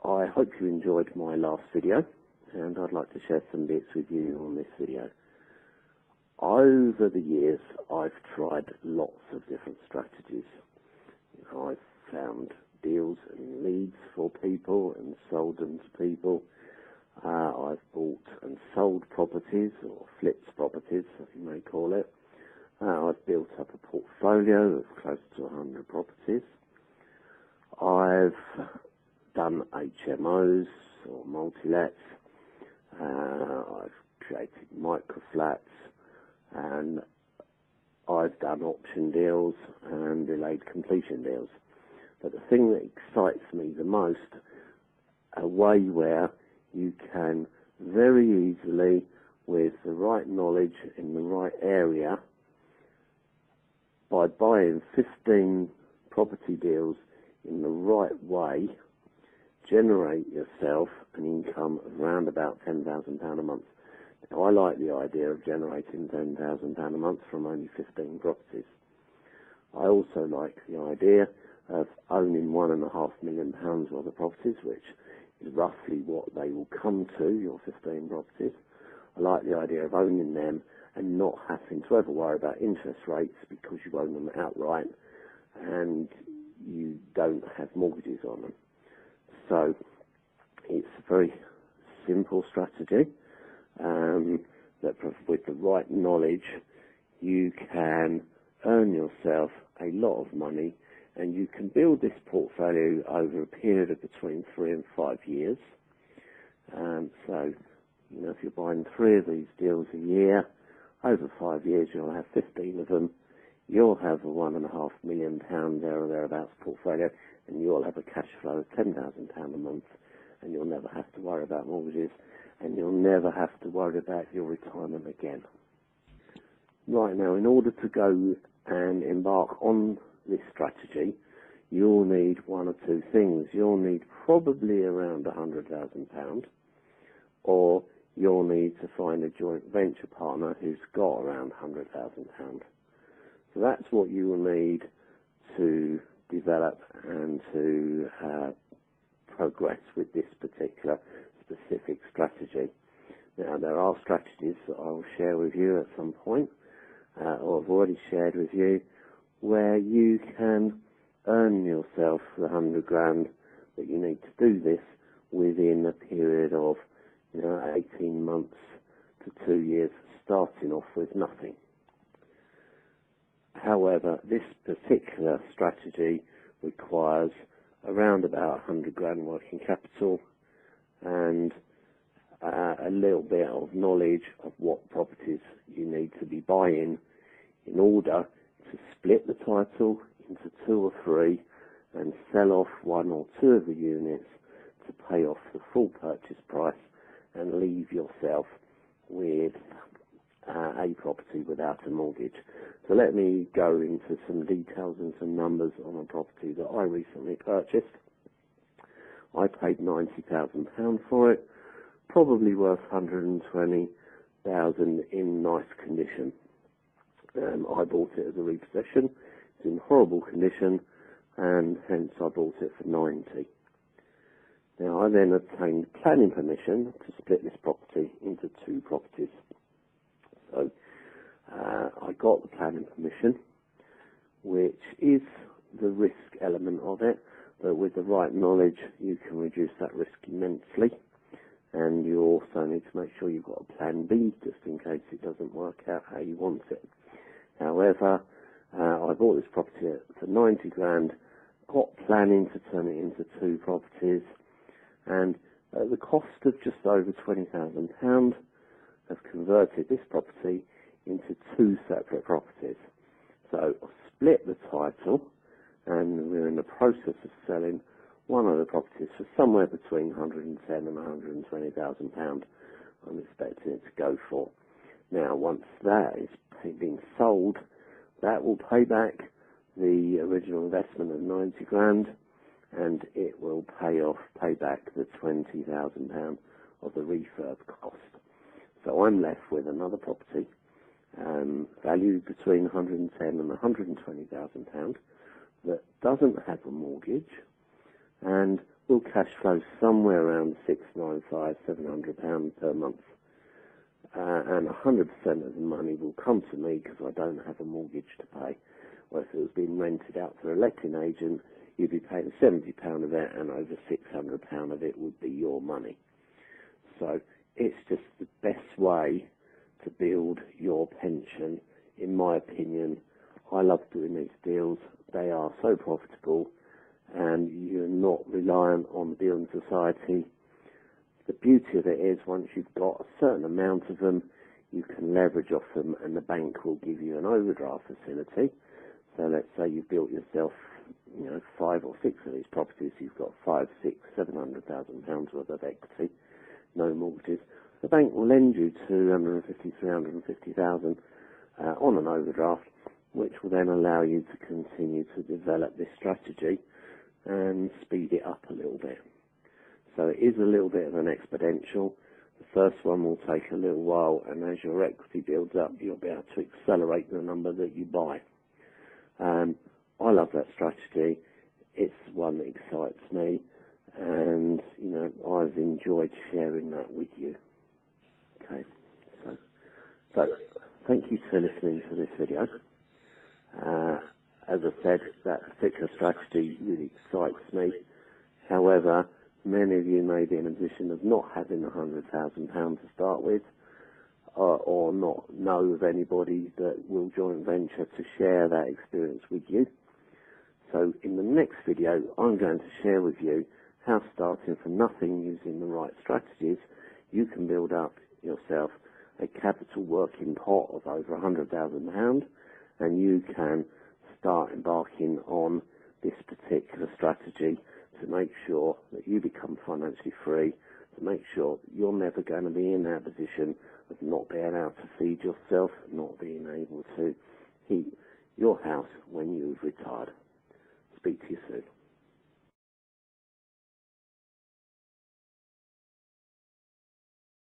I hope you enjoyed my last video, and I'd like to share some bits with you on this video. Over the years, I've tried lots of different strategies. I've found deals and leads for people and sold them to people. I've bought and sold properties, or flipped properties, as you may call it. I've built up a portfolio of close to 100 properties. I've done HMOs or multi-lets. I've created micro-flats, and I've done option deals and delayed completion deals. But the thing that excites me the most, a way where you can very easily, with the right knowledge in the right area, by buying 15 property deals in the right way, generate yourself an income of around about £10,000 a month. Now, I like the idea of generating £10,000 a month from only 15 properties. I also like the idea of owning £1.5 million worth of properties, which is roughly what they will come to, your 15 properties. I like the idea of owning them and not having to ever worry about interest rates because you own them outright and you don't have mortgages on them. So it's a very simple strategy that with the right knowledge you can earn yourself a lot of money, and you can build this portfolio over a period of between 3 and 5 years. So, you know, if you're buying 3 of these deals a year, over 5 years you'll have 15 of them. You'll have a £1.5 million there or thereabouts portfolio, and you'll have a cash flow of £10,000 a month, and you'll never have to worry about mortgages, and you'll never have to worry about your retirement again. Right, now, in order to go and embark on this strategy, you'll need one or two things. You'll need probably around £100,000, or you'll need to find a joint venture partner who's got around £100,000. So that's what you will need to develop and to progress with this particular specific strategy. Now, there are strategies that I'll share with you at some point, or I've already shared with you, where you can earn yourself the 100 grand that you need to do this within a period of 18 months to 2 years, starting off with nothing. However, this particular strategy requires around about 100 grand working capital and a little bit of knowledge of what properties you need to be buying in order to split the title into 2 or 3 and sell off 1 or 2 of the units to pay off the full purchase price and leave yourself with a property without a mortgage. So let me go into some details and some numbers on a property that I recently purchased. I paid £90,000 for it, probably worth £120,000 in nice condition. I bought it as a repossession. It's in horrible condition, and hence I bought it for £90,000. Now, I then obtained planning permission to split this property into 2 properties. So I got the planning permission, which is the risk element of it, but with the right knowledge you can reduce that risk immensely, and you also need to make sure you've got a plan B just in case it doesn't work out how you want it. However, I bought this property for 90 grand, got planning to turn it into 2 properties, and at the cost of just over £20,000, have converted this property into 2 separate properties. So I split the title, and we're in the process of selling one of the properties for somewhere between £110,000 and £120,000 I'm expecting it to go for. Now, once that is being sold, that will pay back the original investment of 90 grand, and it will pay back the £20,000 of the refurb cost. So I'm left with another property valued between £110,000 and £120,000 that doesn't have a mortgage and will cash flow somewhere around £695, £700 per month. And 100% of the money will come to me because I don't have a mortgage to pay. Or if it was being rented out to a letting agent, you'd be paying £70 of it, and over £600 of it would be your money. So it's just the best way to build your pension, in my opinion. I love doing these deals. They are so profitable, and you're not reliant on the building society. The beauty of it is, once you've got a certain amount of them, you can leverage off them, and the bank will give you an overdraft facility. So let's say you've built yourself, 5 or 6 of these properties. You've got 5, 6, £700,000 worth of equity, no mortgages. The bank will lend you 250, 350,000 on an overdraft, which will then allow you to continue to develop this strategy and speed it up a little bit. So it is a little bit of an exponential. The first one will take a little while, and as your equity builds up, you'll be able to accelerate the number that you buy. I love that strategy. It's one that excites me, and I've enjoyed sharing that with you. Okay, so thank you for listening to this video. As I said, that particular strategy really excites me. However, many of you may be in a position of not having £100,000 to start with, or not know of anybody that will joint venture to share that experience with you. So in the next video, I'm going to share with you how, starting from nothing using the right strategies, you can build up yourself a capital working pot of over £100,000, and you can start embarking on this particular strategy to make sure that you become financially free, to make sure that you're never going to be in that position of not being able to feed yourself, not being able to heat your house when you've retired. Speak to you soon.